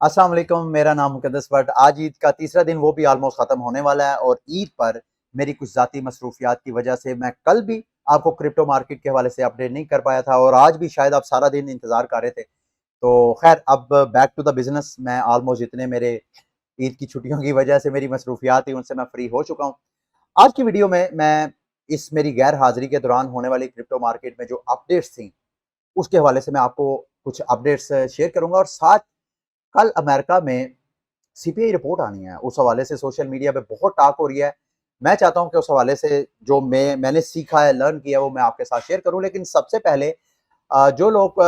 अस्सलाम वालेकुम, मेरा नाम मुक़द्दस बट। आज ईद का तीसरा दिन वो भी ऑलमोस्ट ख़त्म होने वाला है और ईद पर मेरी कुछ ज़ाती मसरूफ़ियात की वजह से मैं कल भी आपको क्रिप्टो मार्केट के हवाले से अपडेट नहीं कर पाया था और आज भी शायद आप सारा दिन इंतज़ार कर रहे थे। तो ख़ैर अब बैक टू द बिज़नेस। मैं ऑलमोस्ट जितने मेरे ईद की छुट्टियों की वजह से मेरी मसरूफ़ियात थी उनसे मैं फ्री हो चुका हूँ। आज की वीडियो में मैं इस मेरी गैर हाज़िरी के दौरान होने वाली क्रिप्टो मार्केट में जो अपडेट्स थी, उसके हवाले से मैं आपको कुछ अपडेट्स शेयर करूँगा और साथ कल अमेरिका में सीपीआई रिपोर्ट आनी है, उस हवाले से सोशल मीडिया पे बहुत टॉक हो रही है। मैं चाहता हूँ कि उस हवाले से जो मैंने सीखा है, लर्न किया है, वो मैं आपके साथ शेयर करूँ। लेकिन सबसे पहले जो लोग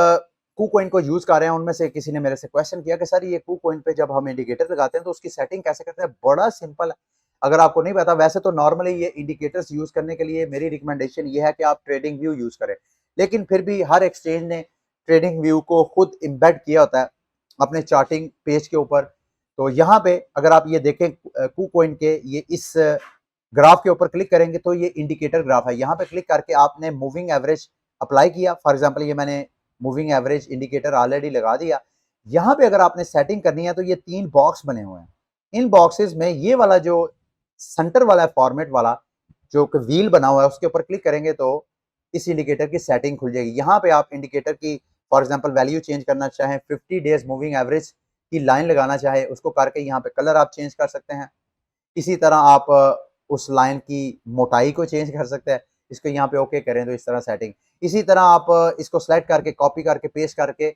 KuCoin को यूज़ कर रहे हैं, उनमें से किसी ने मेरे से क्वेश्चन किया कि सर ये KuCoin पे जब हम इंडिकेटर लगाते हैं, तो उसकी सेटिंग कैसे करते हैं? बड़ा सिंपल है। अगर आपको नहीं पता, वैसे तो नॉर्मली ये इंडिकेटर्स यूज़ करने के लिए मेरी रिकमेंडेशन ये है कि आप ट्रेडिंग व्यू यूज़ करें। लेकिन फिर भी हर एक्सचेंज ने ट्रेडिंग व्यू को खुद एम्बेड किया होता है अपने चार्टिंग पेज के ऊपर। तो यहाँ पे अगर आप ये देखें KuCoin के ये इस ग्राफ के ऊपर क्लिक करेंगे तो ये इंडिकेटर ग्राफ है। यहाँ पे क्लिक करके आपने मूविंग एवरेज अप्लाई किया। फॉर एग्जांपल ये मैंने मूविंग एवरेज इंडिकेटर ऑलरेडी लगा दिया। यहाँ पे अगर आपने सेटिंग करनी है तो ये 3 बॉक्स बने हुए हैं। इन बॉक्सेस में ये वाला जो सेंटर वाला फॉर्मेट वाला जो व्हील बना हुआ है उसके ऊपर क्लिक करेंगे तो इस इंडिकेटर की सेटिंग खुल जाएगी। यहाँ पे आप इंडिकेटर की फॉर एग्जांपल वैल्यू चेंज करना चाहें, 50 डेज मूविंग एवरेज की लाइन लगाना चाहे, उसको करके यहाँ पे कलर आप चेंज कर सकते हैं। इसी तरह आप उस लाइन की मोटाई को चेंज कर सकते हैं। इसको यहाँ पे ओके करें तो इस तरह सेटिंग। इसी तरह आप इसको सेलेक्ट करके कॉपी करके पेस्ट करके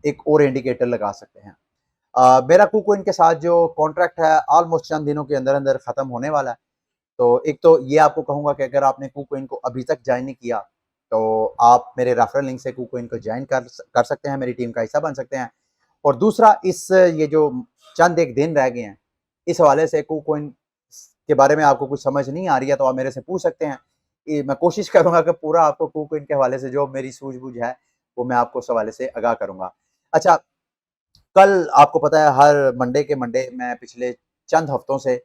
एक और इंडिकेटर लगा सकते हैं। मेरा KuCoin के साथ जो कॉन्ट्रैक्ट है ऑलमोस्ट चंद दिनों के अंदर अंदर खत्म होने वाला है। तो एक तो ये आपको कहूँगा कि अगर आपने KuCoin को अभी तक ज्वाइन नहीं किया, तो आप मेरे रेफरल लिंक से KuCoin को ज्वाइन कर सकते हैं, मेरी टीम का हिस्सा बन सकते हैं। और दूसरा इस ये जो चंद एक दिन रह गए हैं, इस हवाले से KuCoin के बारे में आपको कुछ समझ नहीं आ रही है तो आप मेरे से पूछ सकते हैं। ये मैं कोशिश करूँगा कि पूरा आपको KuCoin के हवाले से जो मेरी सूझबूझ है, वो मैं आपको उस हवाले से आगाह करूँगा। अच्छा, कल आपको पता है हर मंडे के मंडे मैं पिछले चंद हफ्तों से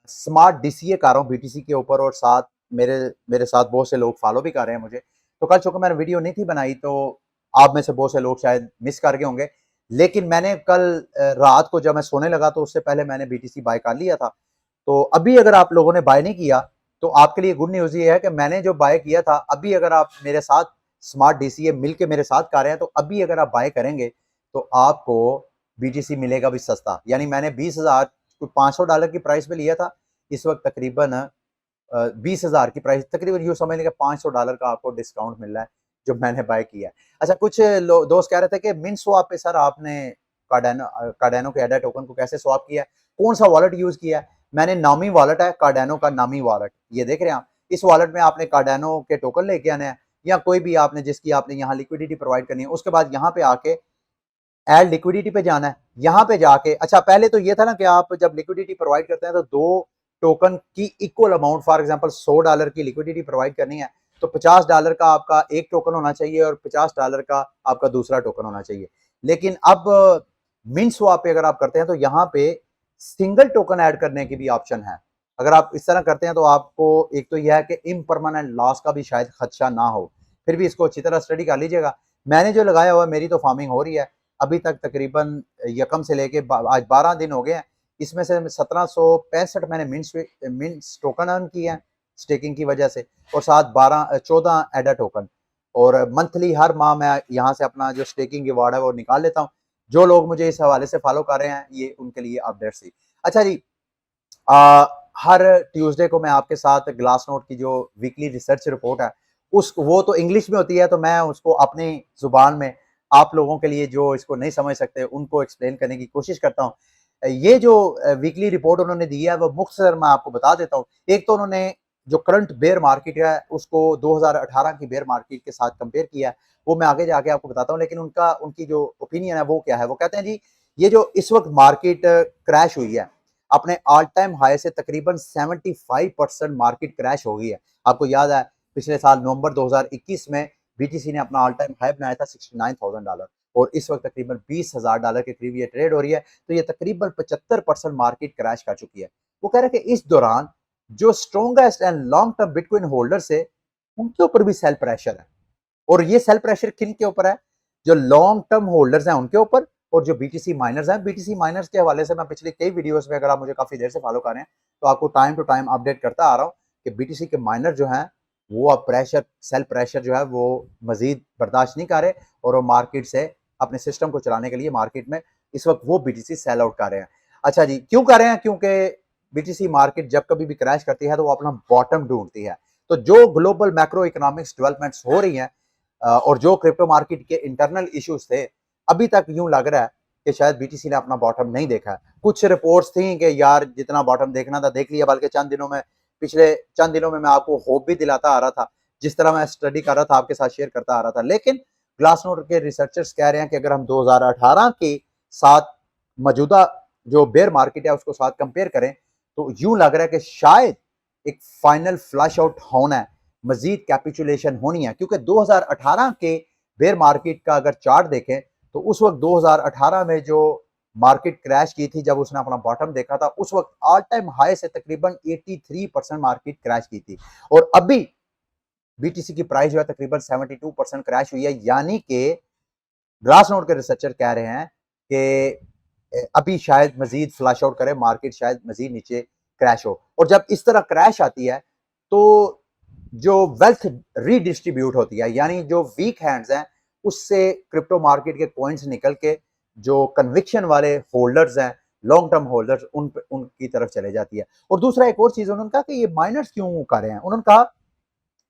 स्मार्ट डीसीए कर रहा हूँ बीटीसी के ऊपर और साथ मेरे मेरे साथ बहुत से लोग फॉलो भी कर रहे हैं मुझे। तो कल चूँकि मैंने वीडियो नहीं थी बनाई तो आप में से बहुत से लोग शायद मिस कर गए होंगे। लेकिन मैंने कल रात को जब मैं सोने लगा तो उससे पहले मैंने बीटीसी बाय कर लिया था। तो अभी अगर आप लोगों ने बाय नहीं किया तो आपके लिए गुड न्यूज़ ये है कि मैंने जो बाय किया था, अभी अगर आप मेरे साथ स्मार्ट डीसीए मिल के मेरे साथ कर रहे हैं तो अभी अगर आप बाय करेंगे तो आपको बीटीसी मिलेगा भी सस्ता। यानी मैंने 20,000 कोई $500 की प्राइस पे लिया था। इस वक्त तकरीबन 20,000 की प्राइस, तकरीबन यूँ समझ लें कि $500 का आपको डिस्काउंट मिल रहा है जो मैंने बाय किया है। अच्छा, कुछ दोस्त कह रहे थे कि मिंट स्वैप पे सर आपने कार्डानो के एडा टोकन को कैसे स्वैप किया है? कौन-सा वॉलेट यूज़ किया है? मैंने नामी वॉलेट है, कार्डानो का नामी वॉलेट, ये देख रहे हैं आप। इस वॉलेट में आपने कार्डानो के टोकन लेके आने हैं या कोई भी आपने जिसकी आपने यहाँ लिक्विडिटी प्रोवाइड करनी है, उसके बाद यहाँ पे आके ऐड लिक्विडिटी पे जाना है। यहाँ पे जाके अच्छा, पहले तो ये था ना कि आप जब लिक्विडिटी प्रोवाइड करते हैं तो 2 टोकन की इक्वल अमाउंट, फॉर एग्जांपल $100 की लिक्विडिटी प्रोवाइड करनी है तो $50 का आपका एक टोकन होना चाहिए और $50 का आपका दूसरा टोकन होना चाहिए। लेकिन अब मिंट स्वैप पे अगर आप करते हैं तो यहाँ पे सिंगल टोकन ऐड करने की भी ऑप्शन है। अगर आप इस तरह करते हैं तो आपको एक तो यह है कि इम्परमानेंट लॉस का भी शायद खदशा ना हो। फिर भी इसको अच्छी तरह स्टडी कर लीजिएगा। मैंने जो लगाया हुआ है, मेरी तो फार्मिंग हो रही है। अभी तक तकरीबन यकम से लेके आज 12 दिन हो गए हैं। इसमें से 1765 मैंने मिंट्स टोकन अर्न किए हैं स्टेकिंग की वजह से और साथ 14 एडा टोकन। और मंथली हर माह मैं यहाँ से अपना जो स्टेकिंग रिवॉर्ड है वो निकाल लेता हूँ। जो लोग मुझे इस हवाले से फॉलो कर रहे हैं, ये उनके लिए अपडेट्स थी। अच्छा जी, अ, हर ट्यूसडे को मैं आपके साथ ग्लास नोट की जो वीकली रिसर्च रिपोर्ट है, उस वो तो इंग्लिश में होती है, तो मैं उसको अपनी ज़ुबान में आप लोगों के लिए जो इसको नहीं समझ सकते उनको एक्सप्लेन करने की कोशिश करता हूँ। ये जो वीकली रिपोर्ट उन्होंने दी है वो मुख्तसर मैं आपको बता देता हूँ। एक तो उन्होंने जो करंट बेयर मार्केट है उसको 2018 की बेयर मार्केट के साथ कंपेयर किया है, वो मैं आगे जाके आपको बताता हूँ। लेकिन उनकी जो ओपिनियन है वो क्या है? वो कहते हैं जी, ये जो इस वक़्त मार्केट क्रैश हुई है, अपने ऑल टाइम हाई से तकरीबन 75% मार्केट क्रैश हो गई है। आपको याद है पिछले साल नवंबर 2021 में बीटीसी ने अपना ऑल टाइम हाई बनाया था $69,000 और इस वक्त तकरीबन $20,000 के करीब ये ट्रेड हो रही है। तो ये तकरीबन 75% मार्केट क्रैश कर चुकी है। वो कह रहे हैं कि इस दौरान जो strongest and long term bitcoin holders है, उनके ऊपर भी सेल प्रेशर है। और ये सेल प्रेशर किन के ऊपर है? जो लॉन्ग टर्म होल्डर्स हैं उनके ऊपर और जो बीटीसी माइनर्स हैं, बीटीसी माइनर्स के हवाले से मैं पिछले कई वीडियोस में, अगर आप मुझे काफ़ी देर से फॉलो कर रहे हैं, तो आपको टाइम टू टाइम अपडेट करता आ रहा हूँ कि बीटीसी के माइनर जो हैं, वो अब प्रेशर, सेल प्रेशर जो है वो मज़ीद बर्दाश्त नहीं कर रहे और वो मार्केट से अपने सिस्टम को चलाने के लिए मार्केट में इस वक्त वो बीटीसी सेल आउट कर रहे हैं। अच्छा जी, क्यों कर रहे हैं? क्योंकि बीटीसी मार्केट जब कभी भी क्रैश करती है तो वो अपना बॉटम ढूंढती है। तो जो ग्लोबल मैक्रो इकोनॉमिक्स डेवलपमेंट्स हो रही हैं और जो क्रिप्टो मार्केट के इंटरनल इश्यूज थे, अभी तक यूं लग रहा है कि शायद बीटीसी ने अपना बॉटम नहीं देखा है। कुछ रिपोर्ट्स थी कि यार जितना बॉटम देखना था देख लिया, बल्कि पिछले चंद दिनों में मैं आपको होप भी दिलाता आ रहा था, जिस तरह मैं स्टडी कर रहा था आपके साथ शेयर करता आ रहा था। लेकिन ग्लासनोड के रिसर्चर्स कह रहे हैं कि अगर हम 2018 के साथ मौजूदा जो बेयर मार्केट है उसको साथ कंपेयर करें, तो यूं लग रहा है कि शायद एक फाइनल फ्लश आउट होना है, मजीद कैपिचुलेशन होनी है। क्योंकि 2018 के बेयर मार्केट का अगर चार्ट देखें तो उस वक्त 2018 में जो मार्केट क्रैश की थी, जब उसने अपना बॉटम देखा था, उस वक्त ऑल टाइम हाई से तकरीबन 83% मार्केट क्रैश की थी और अभी बीटीसी की प्राइस जो है तकरीबन 72% क्रैश हुई है। यानी कि ग्लासनोड के रिसर्चर कह रहे हैं कि अभी शायद मजीद फ्लश आउट करे मार्केट, शायद मजीद नीचे क्रैश हो। और जब इस तरह क्रैश आती है तो जो वेल्थ रीडिस्ट्रीब्यूट होती है, यानी जो वीक हैंड्स हैं उससे क्रिप्टो मार्केट के कॉइन्स निकल के जो कन्विक्शन वाले होल्डर्स हैं, लॉन्ग टर्म होल्डर्स, उनकी तरफ चले जाती है। और दूसरा एक और चीज उन्होंने कहा कि ये माइनर्स क्यों कर रहे हैं। उन्होंने कहा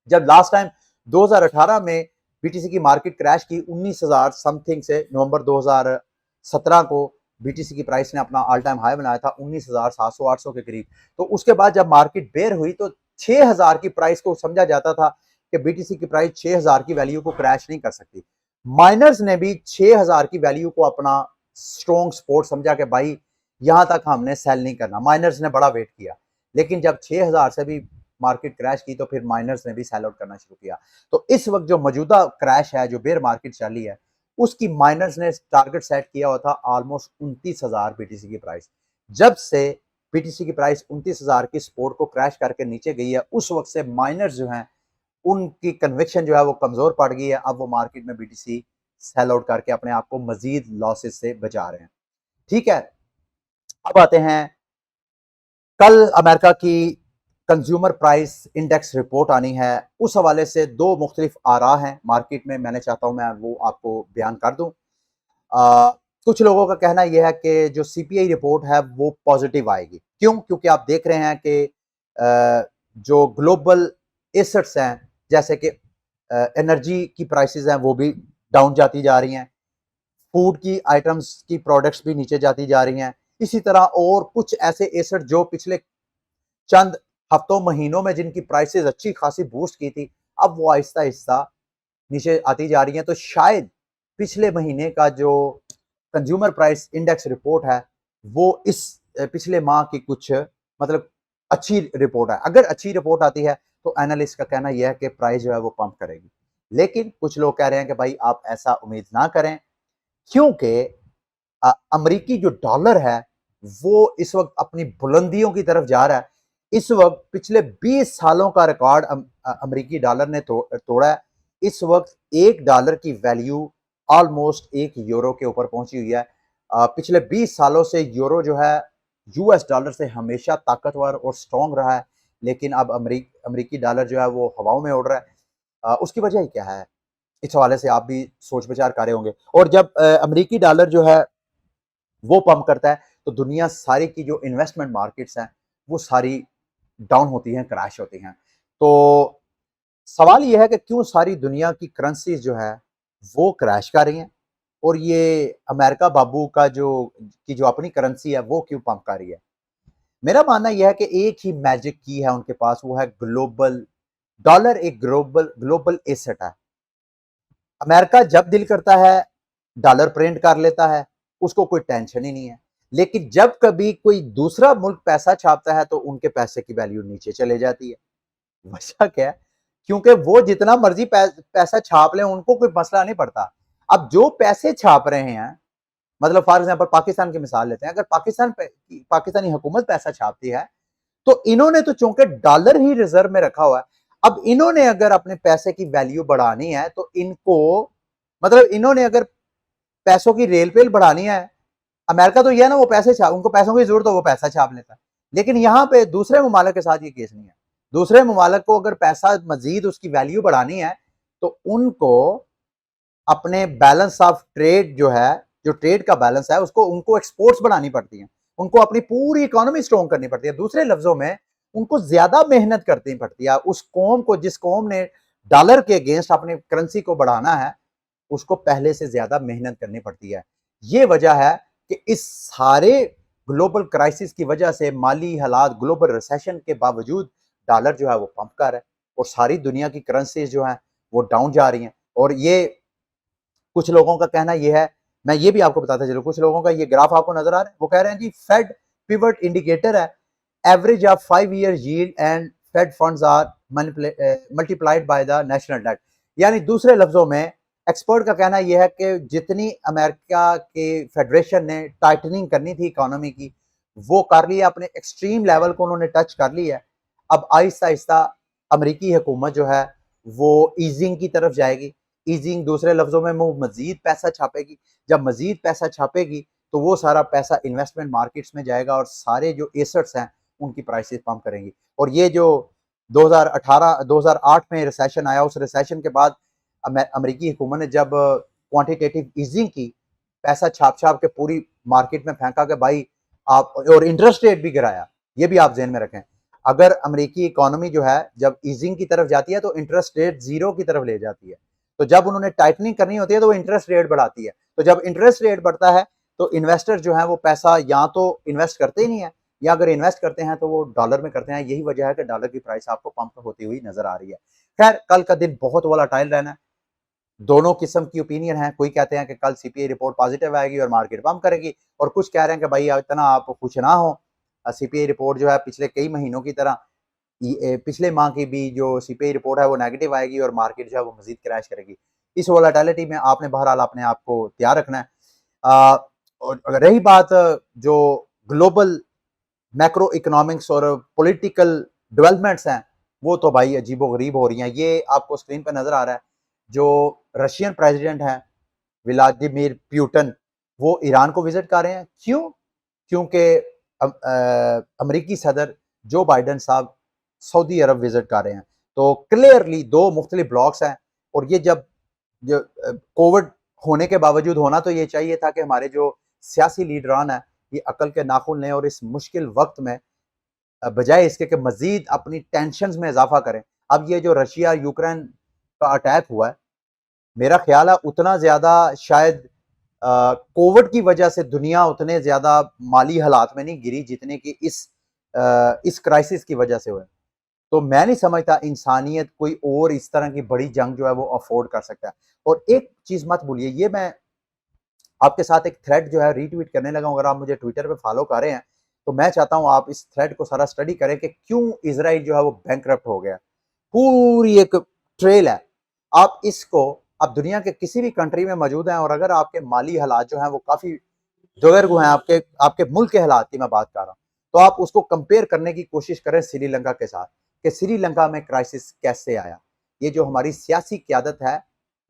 जब लास्ट टाइम 2018 में बीटीसी की मार्केट क्रैश की 19,000 समथिंग से, नवंबर 2017 को बीटीसी की प्राइस ने अपना ऑल टाइम हाई बनाया था 19,700-800 के करीब। तो उसके बाद जब मार्केट बेयर हुई तो 6,000 की प्राइस को समझा जाता था कि बीटीसी की प्राइस 6,000 की वैल्यू को क्रैश नहीं कर सकती। माइनर्स ने भी 6,000 की वैल्यू को अपना स्ट्रॉन्ग सपोर्ट समझा कि भाई यहां तक हमने सेल नहीं करना। माइनर्स ने बड़ा वेट किया, लेकिन जब 6,000 से भी मार्केट क्रैश की तो फिर माइनर्स ने भी सेल आउट करना शुरू किया। तो इस वक्त जो मौजूदा क्रैश है, जो बेयर मार्केट चली है, उसकी माइनर्स ने टारगेट सेट किया हुआ था ऑलमोस्ट 29,000 बीटीसी की प्राइस। जब से बीटीसी की प्राइस 29,000 की सपोर्ट को क्रैश करके नीचे गई है, उस वक्त से माइनर्स जो हैं उनकी कन्विक्शन जो है वो कमजोर पड़ गई है। अब वो मार्केट में बीटीसी सेल आउट करके अपने आप को मजीद लॉसेस से बचा रहे हैं। ठीक है, अब आते हैं, कल अमेरिका की कंज्यूमर प्राइस इंडेक्स रिपोर्ट आनी है। उस हवाले से दो मुख्तलिफ आरा हैं मार्केट में, मैंने चाहता हूं मैं वो आपको बयान कर दूं। कुछ लोगों का कहना यह है कि जो सीपीआई रिपोर्ट है वो पॉजिटिव आएगी। क्यों? क्योंकि आप देख रहे हैं कि जो ग्लोबल एसेट्स हैं, जैसे कि एनर्जी की प्राइसेस हैं वो भी डाउन जाती जा रही हैं, फूड की आइटम्स की प्रोडक्ट्स भी नीचे जाती जा रही हैं। इसी तरह और कुछ ऐसे एसेट जो पिछले चंद हफ्तों महीनों में जिनकी प्राइसेस अच्छी खासी बूस्ट की थी, अब वो आहिस्ता आहिस्ता नीचे आती जा रही हैं। तो शायद पिछले महीने का जो कंज्यूमर प्राइस इंडेक्स रिपोर्ट है वो इस पिछले माह की कुछ मतलब अच्छी रिपोर्ट है। अगर अच्छी रिपोर्ट आती है तो एनालिस्ट का कहना यह है कि प्राइस जो है वो पंप करेगी। लेकिन कुछ लोग कह रहे हैं कि भाई आप ऐसा उम्मीद ना करें, क्योंकि अमरीकी जो डॉलर है वो इस वक्त अपनी बुलंदियों की तरफ जा रहा है। इस वक्त पिछले 20 सालों का रिकॉर्ड अमरीकी डॉलर ने तोड़ा है। इस वक्त एक डॉलर की वैल्यू ऑलमोस्ट एक यूरो के ऊपर पहुंची हुई है। पिछले 20 सालों से यूरो जो है यूएस डॉलर से हमेशा ताकतवर और स्ट्रॉन्ग रहा है, लेकिन अब अमरीकी डॉलर जो है वो हवाओं में उड़ रहा है। उसकी वजह क्या है? इस हवाले से आप भी सोच विचार कर रहे होंगे। और जब अमरीकी डॉलर जो है वो पंप करता है तो दुनिया सारी की जो इन्वेस्टमेंट मार्केट्स हैं वो सारी डाउन होती हैं, क्रैश होती हैं। तो सवाल ये है कि क्यों सारी दुनिया की करेंसीज जो है वो क्रैश कर रही हैं और ये अमेरिका बाबू का जो अपनी करेंसी है वो क्यों पंप कर रही है? मेरा मानना यह है कि एक ही मैजिक की है उनके पास, वो है ग्लोबल डॉलर। एक ग्लोबल ग्लोबल एसेट है। अमेरिका जब दिल करता है डॉलर प्रिंट कर लेता है, उसको कोई टेंशन ही नहीं है। लेकिन जब कभी कोई दूसरा मुल्क पैसा छापता है तो उनके पैसे की वैल्यू नीचे चले जाती है। वजह क्या है? क्योंकि वो जितना मर्जी पैसा छाप लें उनको कोई मसला नहीं पड़ता। अब जो पैसे छाप रहे हैं, मतलब फॉर एग्जांपल पाकिस्तान की मिसाल लेते हैं, अगर पाकिस्तानी हुकूमत पैसा छापती है तो इन्होंने तो चूंकि डॉलर ही रिजर्व में रखा हुआ है, अब इन्होंने अगर अपने पैसे की वैल्यू बढ़ानी है तो इनको, मतलब इन्होंने अगर पैसों की रेल पेल बढ़ानी है, अमेरिका तो ये है ना, वो पैसे छाप, उनको पैसों की जरूरत हो वो पैसा छाप लेता है। लेकिन यहाँ पे दूसरे ममालिक के साथ ये केस नहीं है। दूसरे ममालिक को अगर पैसा मजीद उसकी वैल्यू बढ़ानी है तो उनको अपने बैलेंस ऑफ ट्रेड जो है, जो ट्रेड का बैलेंस है, उसको उनको एक्सपोर्ट्स बढ़ानी पड़ती है, उनको अपनी पूरी इकोनॉमी स्ट्रॉन्ग करनी पड़ती है। दूसरे लफ्जों में उनको ज्यादा मेहनत करनी पड़ती है। उस कौम को, जिस कौम ने डॉलर के अगेंस्ट अपनी करेंसी को बढ़ाना है, उसको पहले से ज्यादा मेहनत करनी पड़ती है। ये वजह है कि इस सारे ग्लोबल क्राइसिस की वजह से, माली हालात, ग्लोबल रिसेशन के बावजूद डॉलर जो है वो पंप कर है और सारी दुनिया की करेंसीज जो है वो डाउन जा रही हैं। और ये कुछ लोगों का कहना ये है, मैं ये भी आपको बताता चलूं, कुछ लोगों का ये ग्राफ आपको नजर आ रहा है, वो कह रहे हैं जी फेड पिवट इंडिकेटर है, average of 5 year yield and Fed funds are multiplied by the national debt. यानी दूसरे लफ्जों में एक्सपर्ट का कहना यह है कि जितनी अमेरिका के फेडरेशन ने टाइटनिंग करनी थी इकोनॉमी की, वो कर लिया, अपने एक्सट्रीम लेवल को उन्होंने टच कर लिया है। अब आहिस्ता आहिस्ता अमरीकी हुकूमत जो है वो ईजिंग की तरफ जाएगी। ईजिंग दूसरे लफ्जों में वो मजीद पैसा छापेगी। जब मजीद पैसा छापेगी तो वो सारा पैसा इन्वेस्टमेंट मार्केट्स में जाएगा और सारे जो एसेट्स हैं उनकी प्राइसेस पंप करेंगी। और ये जो 2008 में रिसेशन आया, उस रिसेशन के बाद अमेरिकी हुकूमत ने जब क्वांटिटेटिव ईजिंग की, पैसा छाप छाप के पूरी मार्केट में फेंका कि भाई आप, और इंटरेस्ट रेट भी गिराया। ये भी आप जहन में रखें, अगर अमेरिकी इकोनॉमी जो है जब ईजिंग की तरफ जाती है तो इंटरेस्ट रेट जीरो की तरफ ले जाती है। तो जब उन्होंने टाइटनिंग करनी होती है तो वो इंटरेस्ट रेट बढ़ाती है। तो जब इंटरेस्ट रेट बढ़ता है तो इन्वेस्टर जो है वो पैसा या तो इन्वेस्ट करते ही नहीं है, या अगर इन्वेस्ट करते हैं तो वो डॉलर में करते हैं। यही वजह है कि डॉलर की प्राइस आपको पंप होती हुई नजर आ रही है। खैर, कल का दिन बहुत वोलाटाइल रहना है। दोनों किस्म की ओपिनियन है। कोई कहते हैं कि कल सीपीआई रिपोर्ट पॉजिटिव आएगी और मार्केट पंप करेगी, और कुछ कह रहे हैं कि भाई इतना आप खुश ना हो, सीपीआई रिपोर्ट जो है पिछले कई महीनों की तरह पिछले माह की भी जो सीपीआई रिपोर्ट है वो नेगेटिव आएगी और मार्केट जो है वो मजीद क्रैश करेगी। इस वोलाटिलिटी में आपने बहरहाल अपने आप को तैयार रखना है। और अगर रही बात जो ग्लोबल मैक्रो इकोनॉमिक्स और पॉलिटिकल डेवलपमेंट्स हैं, वो तो भाई अजीबो गरीब हो रही हैं। ये आपको स्क्रीन पर नजर आ रहा है, जो रशियन प्रेसिडेंट हैं व्लादिमीर पुतिन, वो ईरान को विजिट कर रहे हैं। क्यों? क्योंकि अमरीकी सदर जो बाइडन साहब सऊदी अरब विजिट कर रहे हैं। तो क्लियरली दो मुख्तलिफ ब्लॉक्स हैं। और ये जब कोविड होने के बावजूद होना तो ये चाहिए था कि हमारे जो सियासी लीडरान है ये अकल के नाखून लें और इस मुश्किल वक्त में बजाय इसके कि मजीद अपनी टेंशन में इजाफा करें। अब ये जो रशिया यूक्रेन का अटैक हुआ है, मेरा ख्याल है उतना ज्यादा शायद कोविड की वजह से दुनिया उतने ज्यादा माली हालात में नहीं गिरी जितने कि इस क्राइसिस की वजह से हुए। तो मैं नहीं समझता इंसानियत कोई और इस तरह की बड़ी जंग जो है वो अफोर्ड कर सकता है। और एक चीज मत भूलिए, ये मैं आपके साथ एक थ्रेड जो है रीट्वीट करने लगा हूं। अगर आप मुझे ट्विटर पे फॉलो कर रहे हैं तो मैं चाहता हूं आप इस थ्रेड को सारा स्टडी करें कि क्यों इजराइल जो है वो बैंकरप्ट हो गया। पूरी एक ट्रेल है। आप इसको, आप दुनिया के किसी भी कंट्री में मौजूद हैं और अगर आपके माली हालात जो हैं वो काफी दुर्ग हैं, आपके आपके मुल्क के हालात की मैं बात कर रहा हूं, तो आप उसको कंपेयर करने की कोशिश करें श्रीलंका के साथ कि श्रीलंका में क्राइसिस कैसे आया। ये जो हमारी सियासी क्यादत है,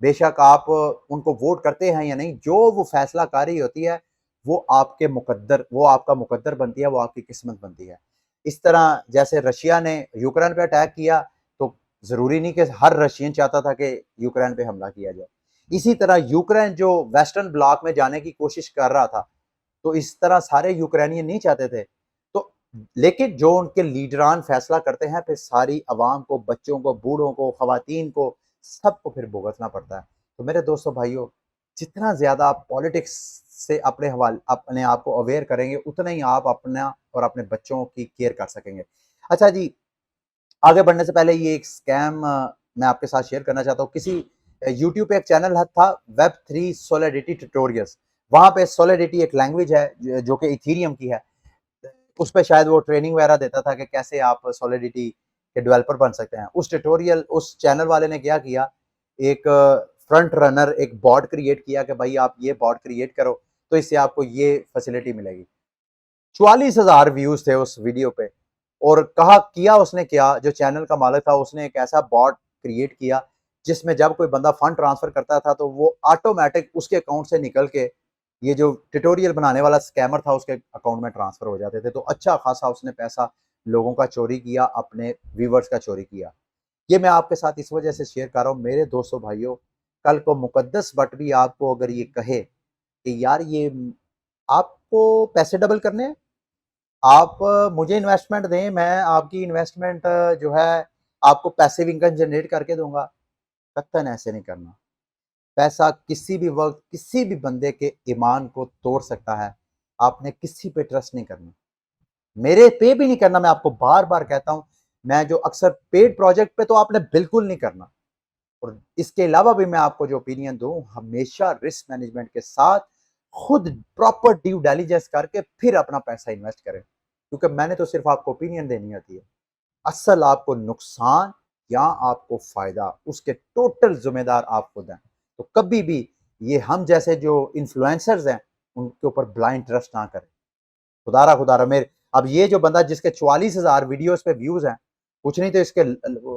बेशक आप उनको वोट करते हैं या नहीं, जो वो फैसला कारी होती है वो आपके मुकद्दर, वो आपका मुकद्दर बनती है, वो आपकी किस्मत बनती है। इस तरह जैसे रशिया ने यूक्रेन पे अटैक किया तो जरूरी नहीं कि हर रशियन चाहता था कि यूक्रेन पे हमला किया जाए। इसी तरह यूक्रेन जो वेस्टर्न ब्लॉक में जाने की कोशिश कर रहा था, तो इस तरह सारे यूक्रेनियन नहीं चाहते थे। तो लेकिन जो उनके लीडरान फैसला करते हैं, फिर सारी अवाम को, बच्चों को, बूढ़ों को, खवातीन को, सबको फिर भुगतना पड़ता है। तो मेरे दोस्तों भाइयों, जितना ज्यादा आप पॉलिटिक्स से अपने आप को अवेयर करेंगे, उतना ही आप अपना और अपने बच्चों की केयर कर सकेंगे। अच्छा जी, आगे बढ़ने से पहले ये एक स्कैम मैं आपके साथ शेयर करना चाहता हूँ। किसी यूट्यूब पे एक चैनल था, वेब3 सोलिडिटी ट्यूटोरियल्स। वहां पे सोलिडिटी एक लैंग्वेज है जो कि इथीरियम की है। उस पे शायद वो ट्रेनिंग वगैरह देता था कि कैसे आप सॉलिडिटी के डेवलपर बन सकते हैं। उस चैनल वाले ने क्या किया, एक फ्रंट रनर, एक बॉट क्रिएट किया कि भाई आप ये बॉट क्रिएट करो तो इससे आपको ये फैसिलिटी मिलेगी। 44,000 व्यूज थे उस वीडियो पे। और कहा किया उसने क्या, जो चैनल का मालिक था उसने एक ऐसा बॉट क्रिएट किया जिसमें जब कोई बंदा फंड ट्रांसफर करता था तो वो ऑटोमेटिक उसके अकाउंट से निकल के ये जो ट्यूटोरियल बनाने वाला स्कैमर था उसके अकाउंट में ट्रांसफर हो जाते थे। तो अच्छा खासा उसने पैसा लोगों का चोरी किया, अपने व्यूवर्स का चोरी किया। ये मैं आपके साथ इस वजह से शेयर कर रहा हूँ मेरे दोस्तों भाइयों, कल को मुकद्दस बट भी आपको अगर ये कहे कि यार ये आपको पैसे डबल करने हैं, आप मुझे इन्वेस्टमेंट दें, मैं आपकी इन्वेस्टमेंट जो है आपको पैसिव इनकम जनरेट करके दूंगा, कतई ऐसे नहीं करना। पैसा किसी भी वक्त किसी भी बंदे के ईमान को तोड़ सकता है। आपने किसी पे ट्रस्ट नहीं करना, मेरे पे भी नहीं करना। मैं आपको बार बार कहता हूं, मैं जो अक्सर पेड प्रोजेक्ट पे तो आपने बिल्कुल नहीं करना। और इसके अलावा भी मैं आपको जो ओपिनियन दूं, हमेशा रिस्क मैनेजमेंट के साथ खुद प्रॉपर ड्यू डिलिजेंस करके फिर अपना पैसा इन्वेस्ट करें, क्योंकि मैंने तो सिर्फ आपको ओपिनियन देनी होती है। असल आपको नुकसान या आपको फायदा, उसके टोटल जिम्मेदार आप खुद हैं। तो कभी भी ये हम जैसे जो इन्फ्लुएंसर्स हैं उनके ऊपर ब्लाइंड ट्रस्ट ना करें। खुदारा खुदारा मेरे, अब ये जो बंदा जिसके 44,000 वीडियोस पे व्यूज हैं, कुछ नहीं तो इसके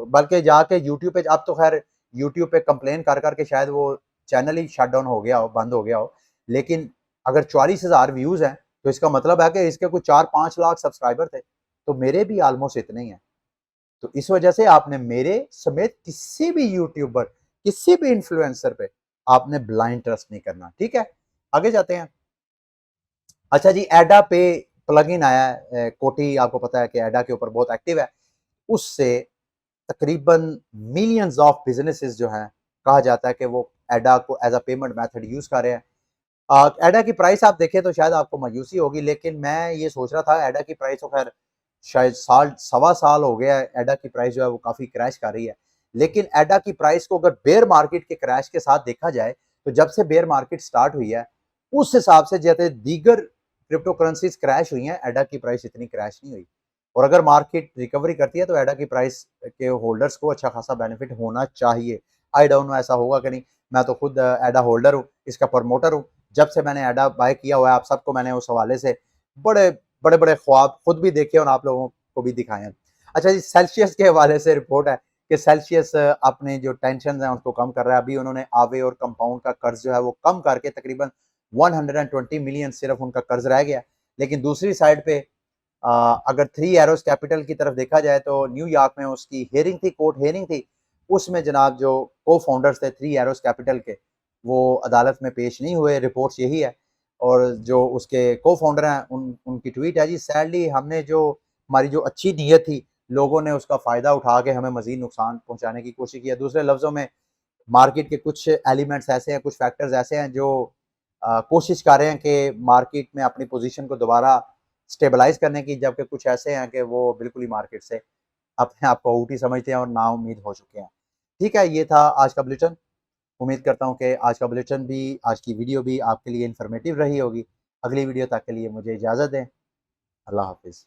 बल्कि जाके यूट्यूब पे, अब तो खैर यूट्यूब पे कंप्लेन कर करके शायद वो चैनल ही शट डाउन हो गया हो, बंद हो गया हो। लेकिन अगर 44,000 व्यूज हैं तो इसका मतलब है कि इसके कुछ 4-5 लाख सब्सक्राइबर थे, तो मेरे भी ऑलमोस्ट इतने ही हैं। तो इस वजह से आपने मेरे समेत किसी भी यूट्यूबर, किसी भी इन्फ्लुएंसर पे आपने ब्लाइंड ट्रस्ट नहीं करना, ठीक है। आगे जाते हैं। अच्छा जी, एडा पे प्लगइन आया है, कोटी आपको पता है कि एडा के ऊपर बहुत एक्टिव है। उससे तकरीबन मिलियंस ऑफ बिजनेसेस जो हैं, कहा जाता है कि वो एडा को as a payment method use कर रहे हैं। एडा की प्राइस आप देखें तो शायद आपको मायूसी होगी, लेकिन मैं ये सोच रहा था एडा की प्राइस तो खैर शायद साल सवा साल हो गया है, एडा की प्राइस जो है वो काफी क्रैश कर रही है। लेकिन एडा की प्राइस को अगर बेयर मार्केट के क्रैश के साथ देखा जाए, तो जब से बेयर मार्केट स्टार्ट हुई है उस हिसाब से जैसे दीगर क्रिप्टो करेंसीज क्रैश हुई हैं, एडा की प्राइस इतनी क्रैश नहीं हुई। और अगर मार्केट रिकवरी करती है तो एडा की प्राइस के होल्डर्स को अच्छा खासा बेनिफिट होना चाहिए। आई डोंट नो ऐसा होगा कि नहीं, मैं तो खुद एडा होल्डर हूँ, इसका प्रमोटर हूँ। जब से मैंने एडा बाय किया हुआ है, आप सबको मैंने उस हवाले से बड़े बड़े बड़े ख्वाब खुद भी देखे और आप लोगों को भी दिखाए हैं। अच्छा जी, सेल्सियस के हवाले से रिपोर्ट है कि सेल्सियस अपने जो टेंशन है उसको कम कर रहा है। अभी उन्होंने आवे और कंपाउंड का कर्ज जो है वो कम करके तकरीबन 120 मिलियन सिर्फ उनका कर्ज रह गया। लेकिन दूसरी साइड पे अगर थ्री एरोज कैपिटल की तरफ देखा जाए तो न्यूयॉर्क में उसकी हेयरिंग थी, कोर्ट हेयरिंग थी। उसमें जनाब जो को फाउंडर्स थे थ्री एरोज कैपिटल के, वो अदालत में पेश नहीं हुए, रिपोर्ट्स यही है। और जो उसके को फाउंडर हैं उनकी ट्वीट है जी, सैडली हमने जो हमारी जो अच्छी नीयत थी, लोगों ने उसका फ़ायदा उठा के हमें मज़ीद नुकसान पहुँचाने की कोशिश की है। दूसरे लफ्ज़ों में मार्केट के कुछ एलिमेंट्स ऐसे हैं, कुछ फैक्टर्स ऐसे हैं जो कोशिश कर रहे हैं कि मार्केट में अपनी पोजीशन को दोबारा स्टेबलाइज़ करने की, जबकि कुछ ऐसे हैं कि वो बिल्कुल ही मार्केट से अपने आप को आउट ही समझते हैं और नाउम्मीद हो चुके हैं। ठीक है, ये था आज का बुलेटिन। उम्मीद करता हूँ कि आज का बुलेटिन भी, आज की वीडियो भी आपके लिए इन्फॉर्मेटिव रही होगी। अगली वीडियो तक के लिए मुझे इजाज़त दें। अल्लाह हाफ़िज़।